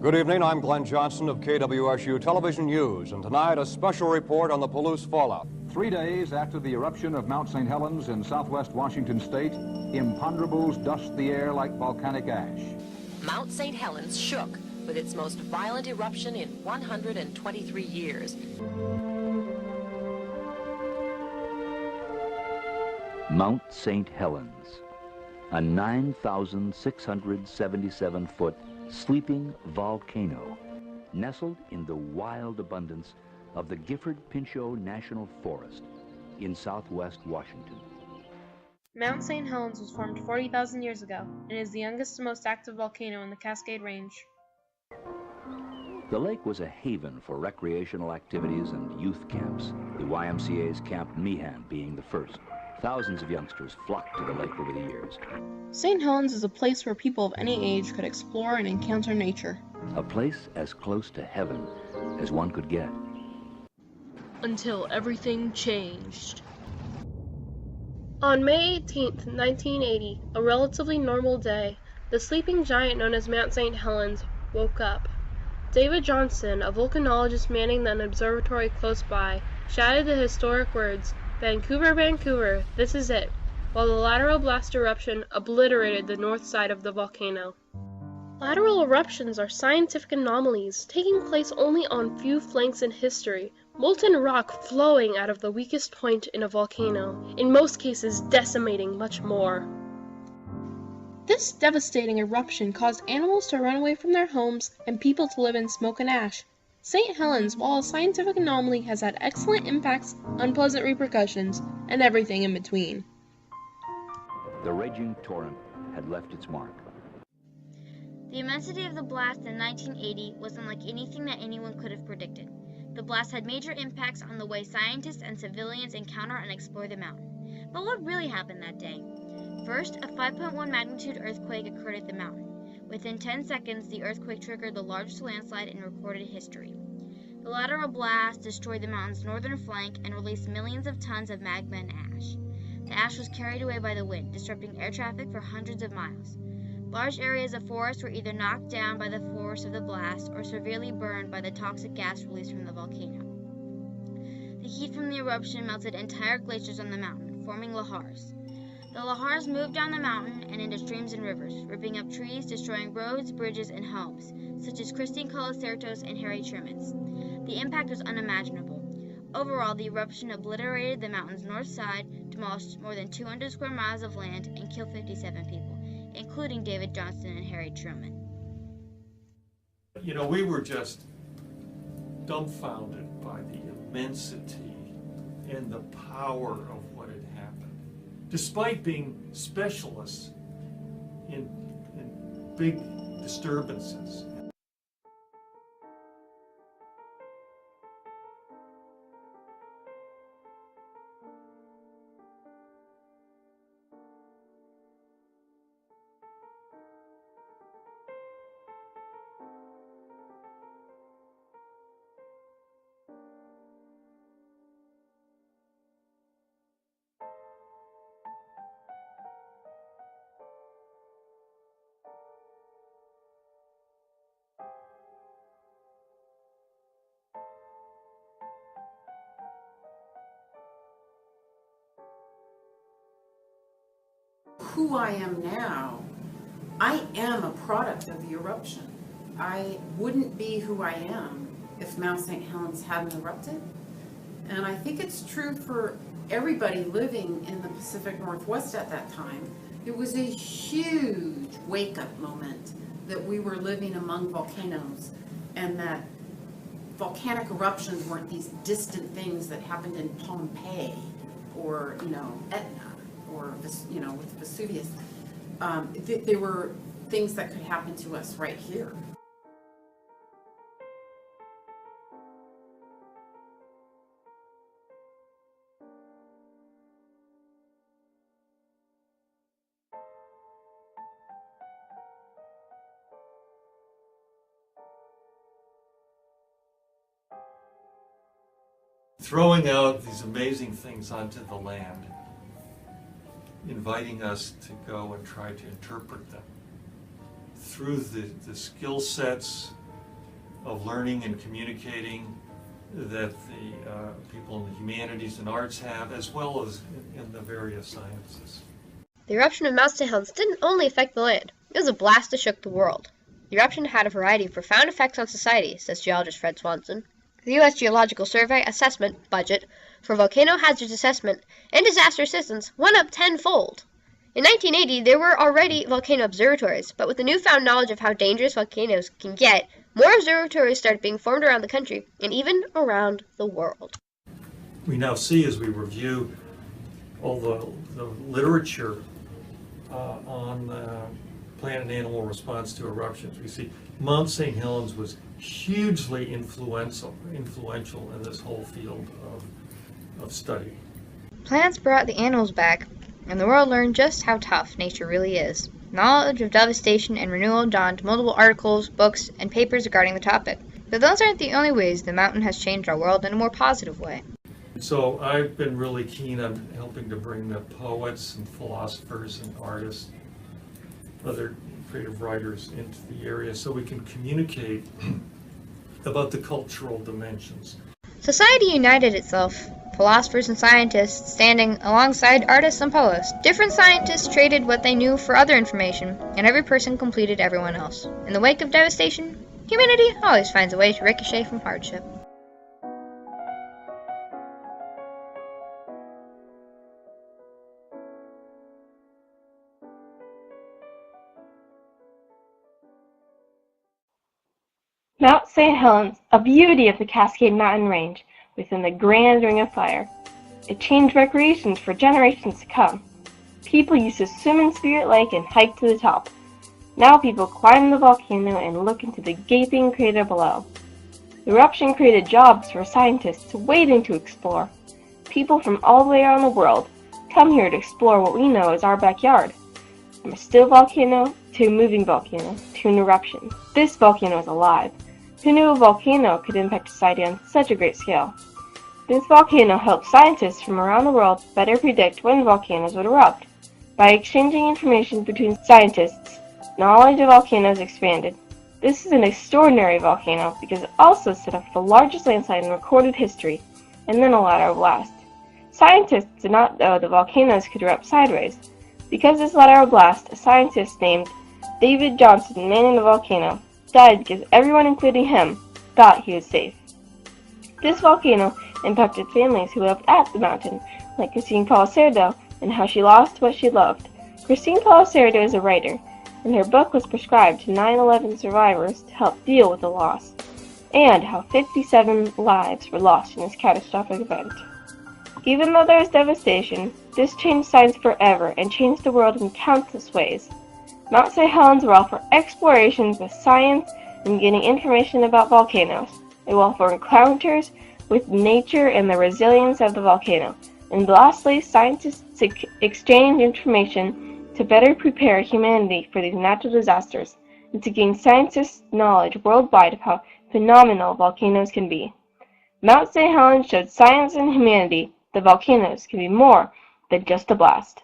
Good evening, I'm Glenn Johnson of KWSU Television News, and tonight a special report on the Palouse fallout. 3 days after the eruption of Mount St. Helens in southwest Washington state, imponderables dust the air like volcanic ash. Mount St. Helens shook with its most violent eruption in 123 years. Mount St. Helens, a 9,677-foot sleeping volcano nestled in the wild abundance of the Gifford-Pinchot National Forest in southwest Washington. Mount St. Helens was formed 40,000 years ago and is the youngest and most active volcano in the Cascade Range. The lake was a haven for recreational activities and youth camps, the YMCA's Camp Meehan being the first. Thousands of youngsters flocked to the lake over the years. St. Helens is a place where people of any age could explore and encounter nature. A place as close to heaven as one could get. Until everything changed. On May 18th, 1980, a relatively normal day, the sleeping giant known as Mount St. Helens woke up. David Johnston, a volcanologist manning an observatory close by, shouted the historic words, "Vancouver, Vancouver, this is it," while the lateral blast eruption obliterated the north side of the volcano. Lateral eruptions are scientific anomalies, taking place only on few flanks in history, molten rock flowing out of the weakest point in a volcano, in most cases decimating much more. This devastating eruption caused animals to run away from their homes and people to live in smoke and ash. St. Helens, while a scientific anomaly, has had excellent impacts, unpleasant repercussions, and everything in between. The raging torrent had left its mark. The immensity of the blast in 1980 was unlike anything that anyone could have predicted. The blast had major impacts on the way scientists and civilians encounter and explore the mountain. But what really happened that day? First, a 5.1 magnitude earthquake occurred at the mountain. Within 10 seconds, the earthquake triggered the largest landslide in recorded history. The lateral blast destroyed the mountain's northern flank and released millions of tons of magma and ash. The ash was carried away by the wind, disrupting air traffic for hundreds of miles. Large areas of forest were either knocked down by the force of the blast or severely burned by the toxic gas released from the volcano. The heat from the eruption melted entire glaciers on the mountain, forming lahars. The lahars moved down the mountain and into streams and rivers, ripping up trees, destroying roads, bridges, and homes, such as Christine Colacerto's and Harry Truman's. The impact was unimaginable. Overall, the eruption obliterated the mountain's north side, demolished more than 200 square miles of land, and killed 57 people, including David Johnston and Harry Truman. You know, we were just dumbfounded by the immensity and the power of what had happened. Despite being specialists in big disturbances. Who I am now, I am a product of the eruption. I wouldn't be who I am if Mount St. Helens hadn't erupted. And I think it's true for everybody living in the Pacific Northwest at that time. It was a huge wake-up moment that we were living among volcanoes and that volcanic eruptions weren't these distant things that happened in Pompeii or, Etna. Or with Vesuvius, they were things that could happen to us right here. Throwing out these amazing things onto the land, inviting us to go and try to interpret them through the skill sets of learning and communicating that the people in the humanities and arts have, as well as in the various sciences. The eruption of Mount St. Helens didn't only affect the land, it was a blast that shook the world. The eruption had a variety of profound effects on society, says geologist Fred Swanson. The U.S. Geological Survey assessment budget for volcano hazards assessment and disaster assistance went up tenfold. In 1980, there were already volcano observatories, but with the newfound knowledge of how dangerous volcanoes can get, more observatories started being formed around the country and even around the world. We now see, as we review all the literature on plant and animal response to eruptions, we see Mount St. Helens was hugely influential in this whole field of study. Plants brought the animals back, and the world learned just how tough nature really is. Knowledge of devastation and renewal dawned multiple articles, books, and papers regarding the topic. But those aren't the only ways the mountain has changed our world in a more positive way. So I've been really keen on helping to bring the poets and philosophers and artists, other creative writers into the area so we can communicate about the cultural dimensions. Society united itself, philosophers and scientists standing alongside artists and poets. Different scientists traded what they knew for other information, and every person completed everyone else. In the wake of devastation, humanity always finds a way to ricochet from hardship. Mount St. Helens, a beauty of the Cascade Mountain Range within the Grand Ring of Fire. It changed recreations for generations to come. People used to swim in Spirit Lake and hike to the top. Now people climb the volcano and look into the gaping crater below. The eruption created jobs for scientists waiting to explore. People from all the way around the world come here to explore what we know as our backyard. From a still volcano to a moving volcano to an eruption, this volcano is alive. Who knew a volcano could impact society on such a great scale? This volcano helped scientists from around the world better predict when volcanoes would erupt. By exchanging information between scientists, knowledge of volcanoes expanded. This is an extraordinary volcano because it also set off the largest landslide in recorded history, and then a lateral blast. Scientists did not know the volcanoes could erupt sideways. Because of this lateral blast, a scientist named David Johnson manning the volcano died because everyone, including him, thought he was safe. This volcano impacted families who lived at the mountain, like Christine Palacerdo, and how she lost what she loved. Christine Palacerdo is a writer, and her book was prescribed to 9/11 survivors to help deal with the loss, and how 57 lives were lost in this catastrophic event. Even though there was devastation, this changed science forever and changed the world in countless ways. Mount St. Helens will offer explorations with science and getting information about volcanoes. It will offer encounters with nature and the resilience of the volcano. And lastly, scientists exchange information to better prepare humanity for these natural disasters and to gain scientists' knowledge worldwide of how phenomenal volcanoes can be. Mount St. Helens showed science and humanity that volcanoes can be more than just a blast.